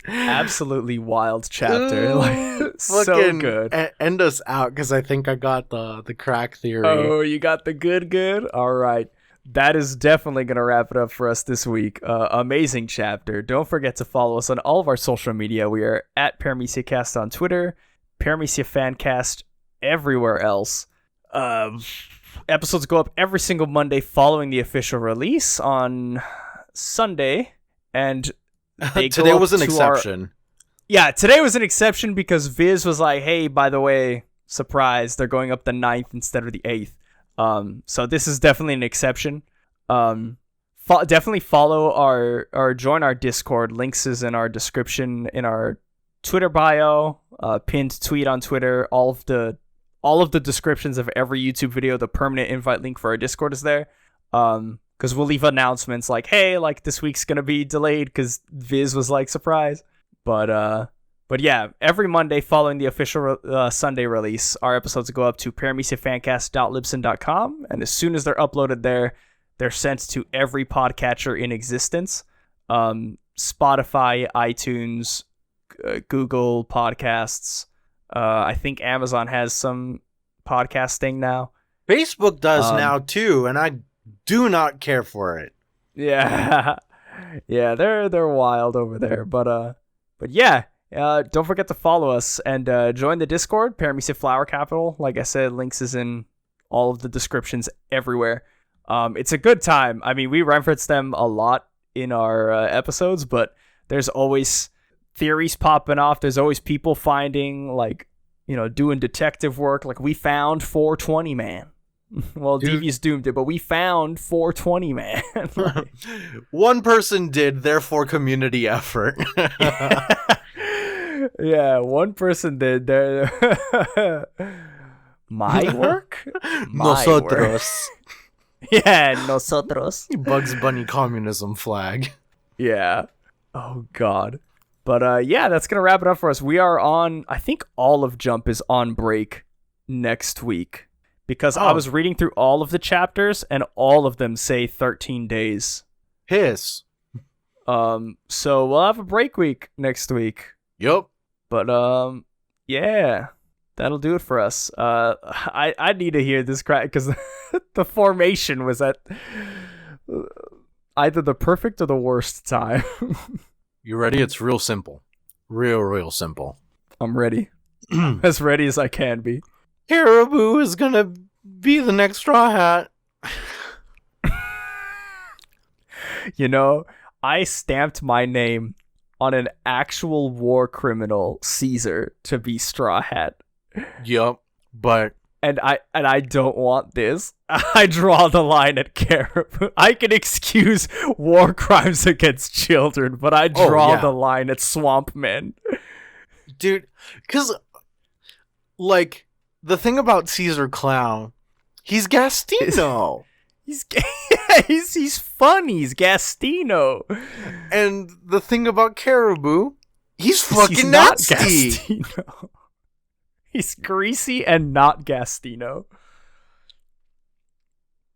Absolutely wild chapter. Like, so good. End us out, because I think I got the crack theory. Oh, you got the good? All right. That is definitely going to wrap it up for us this week. Amazing chapter. Don't forget to follow us on all of our social media. We are at Paramecia Cast on Twitter, Paramecia Fancast everywhere else. Episodes go up every single Monday following the official release on Sunday, and today was an exception. Today was an exception because Viz was like, hey, by the way, surprise, they're going up the 9th instead of the 8th. So this is definitely an exception. Definitely follow or join our Discord. Links is in our description, in our Twitter bio, pinned tweet on Twitter. All of the descriptions of every YouTube video, the permanent invite link for our Discord is there. Because we'll leave announcements like, hey, like this week's gonna be delayed because Viz was like, surprise. But yeah, every Monday following the official Sunday release, our episodes go up to parameciafancast.libsyn.com, and as soon as they're uploaded there, they're sent to every podcatcher in existence. Spotify, iTunes, Google Podcasts. I think Amazon has some podcasting now. Facebook does now too, and I do not care for it. Yeah. Yeah, they're wild over there. But yeah, don't forget to follow us and join the Discord, Paramecia Flower Capital. Like I said, links is in all of the descriptions everywhere. It's a good time. I mean, we reference them a lot in our episodes, but there's always theories popping off. There's always people finding like doing detective work. Like, we found 420 Man. Well, Devious Doom did, but we found 420 Man. Like, one person did, therefore community effort. yeah, one person did. My work? Nosotros. Yeah, nosotros. Bugs Bunny communism flag. Yeah. Oh, God. But yeah, that's going to wrap it up for us. We are on, I think all of Jump is on break next week. Because I was reading through all of the chapters, and all of them say 13 days. Hiss. So we'll have a break week next week. Yup. But, yeah. That'll do it for us. I need to hear this crack, because the formation was at either the perfect or the worst time. You ready? It's real simple. Real simple. I'm ready. As ready as I can be. Caribou is gonna be the next Straw Hat. I stamped my name on an actual war criminal, Caesar, to be Straw Hat. Yup, but... And I don't want this. I draw the line at Caribou. I can excuse war crimes against children, but I draw the line at swamp men. Dude, because, like, the thing about Caesar Clown, he's Gastino. He's fun. He's Gastino. And the thing about Caribou, he's fucking nasty. Not Gastino. He's greasy and not Gastino.